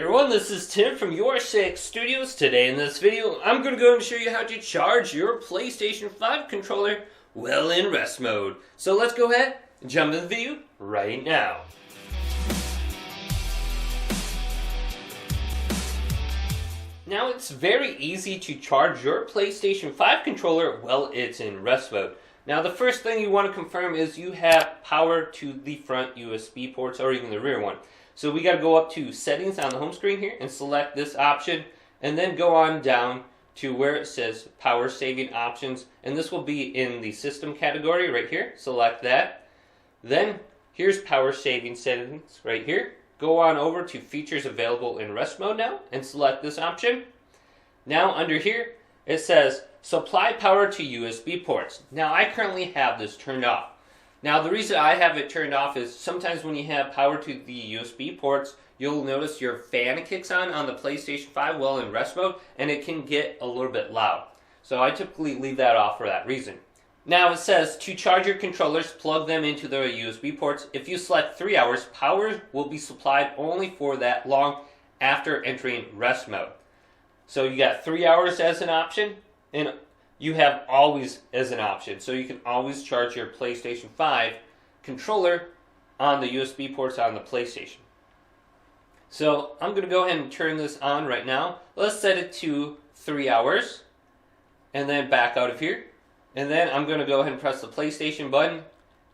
Hey everyone, this is Tim from YourSixStudios. Today in this video, I'm going to go and show you how to charge your PlayStation 5 controller while in rest mode. So let's go ahead and jump into the video right now. Now it's very easy to charge your PlayStation 5 controller while it's in rest mode. Now the first thing you want to confirm is you have power to the front USB ports or even the rear one. So we got to go up to settings on the home screen here and select this option, and then go on down to where it says power saving options, and this will be in the system category right here. Select that. Then here's power saving settings right here. Go on over to features available in rest mode now and select this option. Now under here it says supply power to USB ports. Now I currently have this turned off. Now the reason I have it turned off is sometimes when you have power to the USB ports, you'll notice your fan kicks on the PlayStation 5 while in rest mode, and it can get a little bit loud. So I typically leave that off for that reason. Now it says to charge your controllers, plug them into the USB ports. If you select 3 hours, power will be supplied only for that long after entering rest mode. So you got 3 hours as an option, and you have always as an option. So you can always charge your PlayStation 5 controller on the USB ports on the PlayStation. So I'm going to go ahead and turn this on right now. Let's set it to 3 hours and then back out of here. And then I'm going to go ahead and press the PlayStation button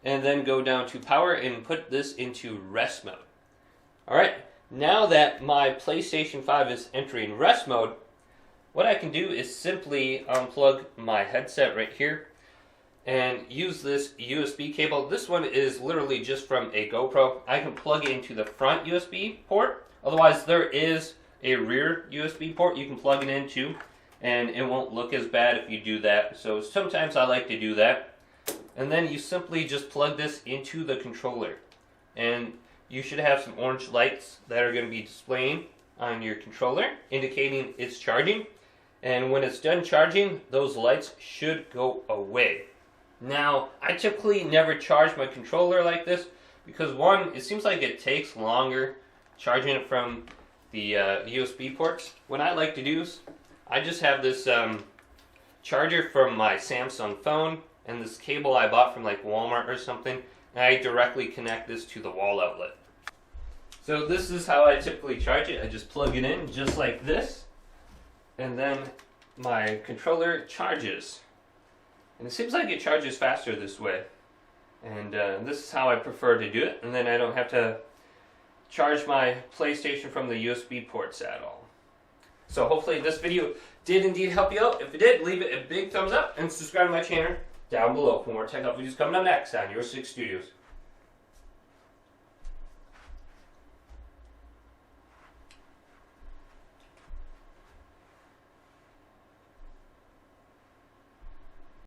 and then go down to power and put this into rest mode. Alright, now that my PlayStation 5 is entering rest mode, what I can do is simply unplug my headset right here and use this USB cable. This one is literally just from a GoPro. I can plug it into the front USB port. Otherwise, there is a rear USB port you can plug it into, and it won't look as bad if you do that. So sometimes I like to do that. And then you simply just plug this into the controller. And you should have some orange lights that are going to be displaying on your controller, indicating it's charging. And when it's done charging, those lights should go away. Now, I typically never charge my controller like this because one, it seems like it takes longer charging it from the USB ports. What I like to do is I just have this charger from my Samsung phone and this cable I bought from like Walmart or something, and I directly connect this to the wall outlet. So this is how I typically charge it. I just plug it in just like this, and then my controller charges. And it seems like it charges faster this way. And this is how I prefer to do it. And then I don't have to charge my PlayStation from the USB ports at all. So hopefully this video did indeed help you out. If it did, leave it a big thumbs up and subscribe to my channel down below for more tech videos coming up next on YourSixStudios.